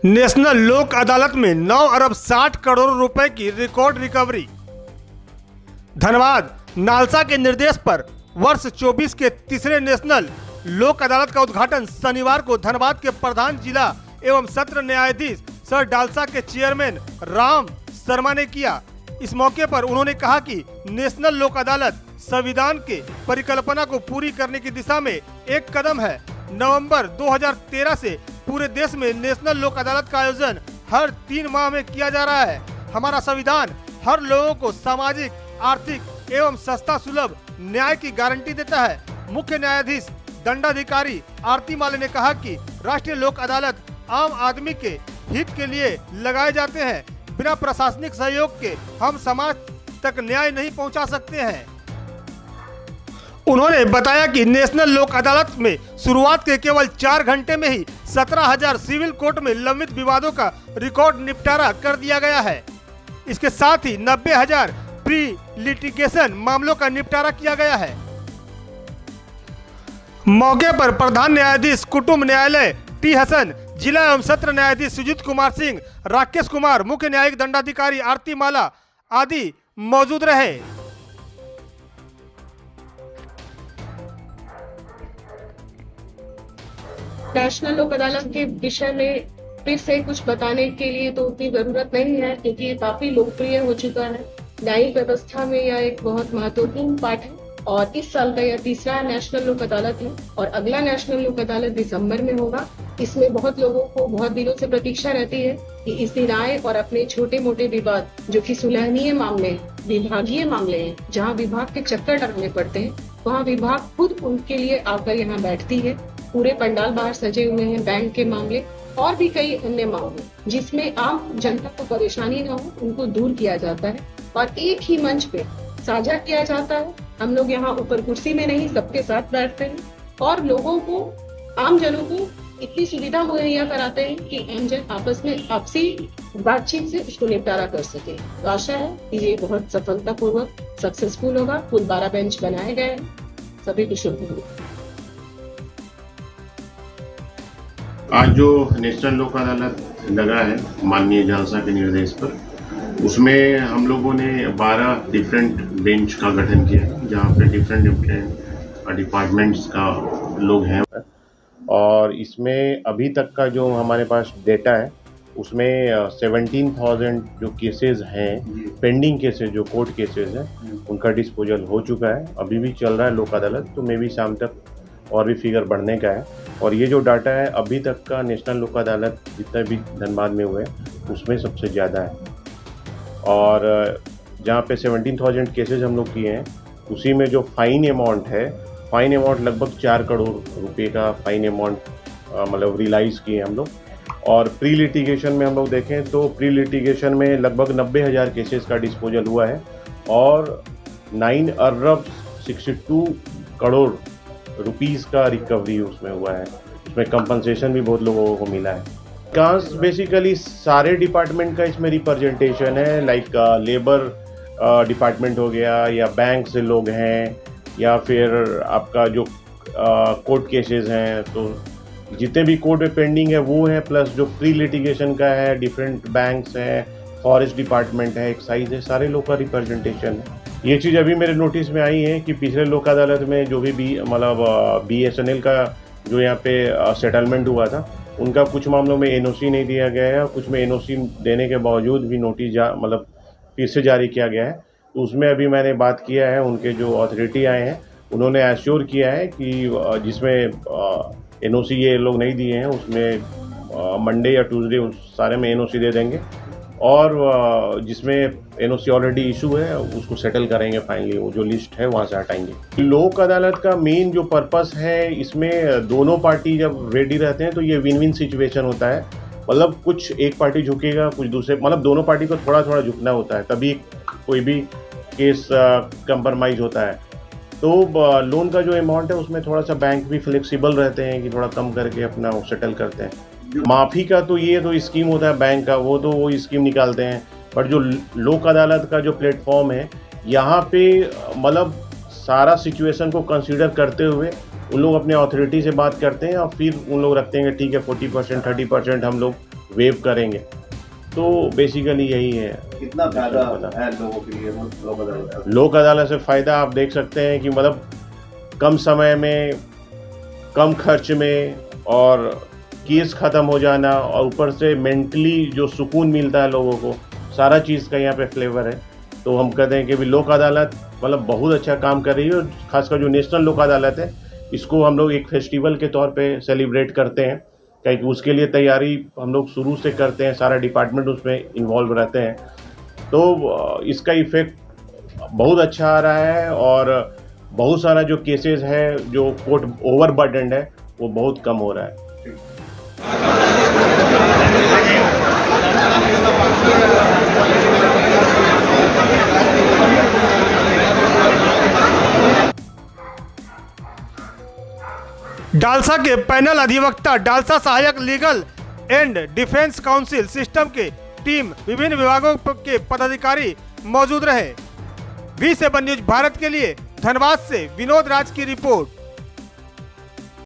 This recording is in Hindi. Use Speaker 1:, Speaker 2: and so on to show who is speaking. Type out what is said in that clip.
Speaker 1: नेशनल लोक अदालत में 9 अरब 60 करोड़ रुपए की रिकॉर्ड रिकवरी। धनबाद नालसा के निर्देश पर वर्ष 24 के तीसरे नेशनल लोक अदालत का उद्घाटन शनिवार को धनबाद के प्रधान जिला एवं सत्र न्यायाधीश सर डालसा के चेयरमैन राम शर्मा ने किया। इस मौके पर उन्होंने कहा कि नेशनल लोक अदालत संविधान के परिकल्पना को पूरी करने की दिशा में एक कदम है। नवंबर 2013 से पूरे देश में नेशनल लोक अदालत का आयोजन हर 3 माह में किया जा रहा है। हमारा संविधान हर लोगों को सामाजिक, आर्थिक एवं सस्ता सुलभ न्याय की गारंटी देता है। मुख्य न्यायाधीश दंडाधिकारी आरती माले ने कहा कि राष्ट्रीय लोक अदालत आम आदमी के हित के लिए लगाए जाते हैं। बिना प्रशासनिक सहयोग के हम समाज तक न्याय नहीं पहुंचा सकते हैं। उन्होंने बताया कि नेशनल लोक अदालत में शुरुआत के केवल 4 घंटे में ही 17,000 सिविल कोर्ट में लंबित विवादों का रिकॉर्ड निपटारा कर दिया गया है। इसके साथ ही 90,000 प्री लिटिगेशन मामलों का निपटारा किया गया है। मौके पर प्रधान न्यायाधीश कुटुंब न्यायालय टी हसन, जिला एवं सत्र न्यायाधीश सुजीत कुमार सिंह, राकेश कुमार, मुख्य न्यायिक दंडाधिकारी आरती माला आदि मौजूद रहे।
Speaker 2: नेशनल लोक अदालत के विषय में फिर से कुछ बताने के लिए तो उतनी जरूरत नहीं है, क्योंकि ये काफी लोकप्रिय हो चुका है। न्यायिक व्यवस्था में यह एक बहुत महत्वपूर्ण पार्ट है और इस साल का यह तीसरा नेशनल लोक अदालत है और अगला नेशनल लोक अदालत दिसंबर में होगा। इसमें बहुत लोगों को बहुत दिनों से प्रतीक्षा रहती है कि इस दिन आए और अपने छोटे मोटे विवाद, जो कि सुलहनीय मामले, विभागीय मामले हैं, जहाँ विभाग के चक्कर लगाने पड़ते हैं, वहाँ विभाग खुद उनके लिए आकर यहाँ बैठती है। पूरे पंडाल बाहर सजे हुए हैं। बैंक के मामले और भी कई अन्य मामले जिसमें आम जनता को परेशानी न हो, उनको दूर किया जाता है और एक ही मंच पे साझा किया जाता है। हम लोग यहाँ ऊपर कुर्सी में नहीं, सबके साथ बैठते हैं और लोगों को, आम जनों को इतनी सुविधा मुहैया कराते हैं कि आम जन आपस में आपसी बातचीत से इसको निपटारा कर सके। तो आशा है कि ये बहुत सफलतापूर्वक सक्सेसफुल होगा। कुल 12 बेंच बनाए गए हैं। सभी को शुभकामनाएं।
Speaker 3: आज जो नेशनल लोक अदालत लगा है माननीय जालसा के निर्देश पर, उसमें हम लोगों ने 12 डिफरेंट बेंच का गठन किया है, जहाँ पे डिफरेंट डिपार्टमेंट्स का लोग हैं। और इसमें अभी तक का जो हमारे पास डेटा है, उसमें 17,000 जो केसेस हैं, पेंडिंग केसेस, जो कोर्ट केसेस हैं, उनका डिस्पोजल हो चुका है। अभी भी चल रहा है लोक अदालत, तो मे भी शाम तक और भी फिगर बढ़ने का है। और ये जो डाटा है अभी तक का नेशनल लोक अदालत जितने भी धनबाद में हुए उसमें सबसे ज़्यादा है। और जहाँ पे 17,000 केसेज हम लोग किए हैं, उसी में जो फाइन अमाउंट है, फाइन अमाउंट लगभग 4 करोड़ रुपए का फाइन अमाउंट मतलब रियलाइज़ किए हम लोग। और प्री लिटिगेशन में हम लोग देखें तो प्री लिटिगेशन में लगभग 90,000 केसेस का डिस्पोजल हुआ है और 9 अरब 62 करोड़ रुपीस का रिकवरी उसमें हुआ है। उसमें कंपनसेशन भी बहुत लोगों को मिला है। कांस बेसिकली सारे डिपार्टमेंट का इसमें रिप्रेजेंटेशन है, लाइक लेबर डिपार्टमेंट हो गया, या बैंक से लोग हैं, या फिर आपका जो कोर्ट केसेस हैं, तो जितने भी कोर्ट में पेंडिंग है वो है, प्लस जो प्री लिटिगेशन का है, डिफरेंट बैंक्स हैं, फॉरेस्ट डिपार्टमेंट है, एक्साइज है, सारे लोग का रिप्रेजेंटेशन है। ये चीज़ अभी मेरे नोटिस में आई है कि पिछले लोक अदालत में जो भी BSNL का जो यहाँ पे सेटलमेंट हुआ था, उनका कुछ मामलों में NOC नहीं दिया गया है, कुछ में NOC देने के बावजूद भी नोटिस फिर से जारी किया गया है। तो उसमें अभी मैंने बात किया है, उनके जो अथॉरिटी आए हैं उन्होंने एश्योर किया है कि जिसमें NOC ये लोग नहीं दिए हैं, उसमें मंडे या ट्यूसडे उस सारे में NOC दे देंगे और जिसमें NOC ऑलरेडी इशू है उसको सेटल करेंगे फाइनली। वो जो लिस्ट है वहाँ से हटाएंगे। लोक अदालत का मेन जो पर्पस है, इसमें दोनों पार्टी जब रेडी रहते हैं तो ये विन विन सिचुएशन होता है। मतलब कुछ एक पार्टी झुकेगा, कुछ दूसरे, मतलब दोनों पार्टी को थोड़ा थोड़ा झुकना होता है, तभी कोई भी केस कंप्रोमाइज़ होता है। तो लोन का जो अमाउंट है उसमें थोड़ा सा बैंक भी फ्लेक्सिबल रहते हैं कि थोड़ा कम करके अपना सेटल करते हैं। माफ़ी का तो ये तो स्कीम होता है बैंक का, वो तो वो स्कीम निकालते हैं। बट जो लोक अदालत का जो प्लेटफॉर्म है, यहाँ पे मतलब सारा सिचुएशन को कंसीडर करते हुए उन लोग अपने अथॉरिटी से बात करते हैं और फिर उन लोग रखते हैं कि ठीक है 40% 30% हम लोग वेव करेंगे। तो बेसिकली यही है।
Speaker 4: कितना फायदा है लोगों के लिए लोक अदालत?
Speaker 3: लोक अदालत से फ़ायदा आप देख सकते हैं कि मतलब कम समय में, कम खर्च में और केस ख़त्म हो जाना, और ऊपर से मेंटली जो सुकून मिलता है लोगों को, सारा चीज़ का यहाँ पे फ्लेवर है। तो हम कहते हैं कि भी लोक अदालत मतलब बहुत अच्छा काम कर रही है। और ख़ासकर जो नेशनल लोक अदालत है, इसको हम लोग एक फेस्टिवल के तौर पे सेलिब्रेट करते हैं, क्योंकि उसके लिए तैयारी हम लोग शुरू से करते हैं, सारा डिपार्टमेंट उसमें इन्वॉल्व रहते हैं। तो इसका इफ़ेक्ट बहुत अच्छा आ रहा है और बहुत सारा जो केसेस है जो कोर्ट ओवरबर्डन्ड है वो बहुत कम हो रहा है।
Speaker 1: डालसा के पैनल अधिवक्ता, डालसा सहायक legal and defence council system के टीम, विभिन्न विभागों के पदाधिकारी मौजूद रहे। V7 न्यूज भारत के लिए धनबाद से विनोद राज की रिपोर्ट।